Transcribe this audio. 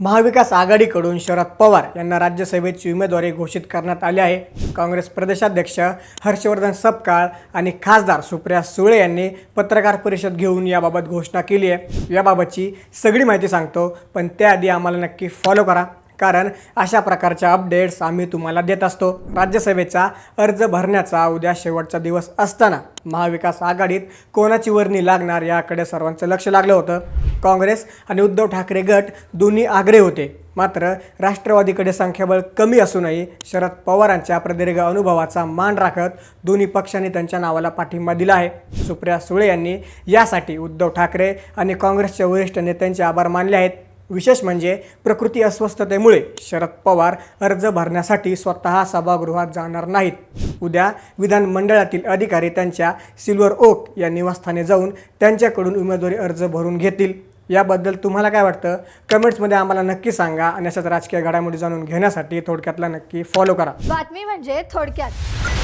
महाविकास आघाडीकडून शरद पवार यांना राज्यसभेची उमेदवारी घोषित करण्यात आली आहे। काँग्रेस प्रदेशाध्यक्ष हर्षवर्धन सपकाळ आणि खासदार सुप्रिया सुळे यांनी पत्रकार परिषद घेऊन याबाबत घोषणा केली आहे। याबाबतची सगळी माहिती सांगतो, पण त्याआधी आम्हाला नक्की फॉलो करा, कारण अशा प्रकारच्या अपडेट्स आम्ही तुम्हाला देत असतो। राज्यसभेचा अर्ज भरण्याचा उद्या शेवटचा दिवस असताना महाविकास आघाडीत कोणाची वर्णी लागणार याकडे सर्वांचं लक्ष लागलं होतं। काँग्रेस आणि उद्धव ठाकरे गट दोन्ही आग्रही होते, मात्र राष्ट्रवादीकडे संख्याबळ कमी असूनही शरद पवारांच्या प्रदीर्घ अनुभवाचा मान राखत दोन्ही पक्षांनी त्यांच्या नावाला पाठिंबा दिला आहे। सुप्रिया सुळे यांनी यासाठी उद्धव ठाकरे आणि काँग्रेसच्या वरिष्ठ नेत्यांचे आभार मानले आहेत। विशेष म्हणजे प्रकृती अस्वस्थतेमुळे शरद पवार अर्ज भरण्यासाठी स्वतः सभागृहात जाणार नाहीत। उद्या विधानमंडळातील अधिकारी त्यांच्या सिल्वर ओक या निवासस्थानी जाऊन त्यांच्याकडून उमेदवारी अर्ज भरून घेतील। याबद्दल तुम्हाला काय वाटतं कमेंट्समध्ये आम्हाला नक्की सांगा, आणि अशाच राजकीय घडामोडी जाणून घेण्यासाठी थोडक्यातला नक्की फॉलो करा। बातमी म्हणजे थोडक्यात।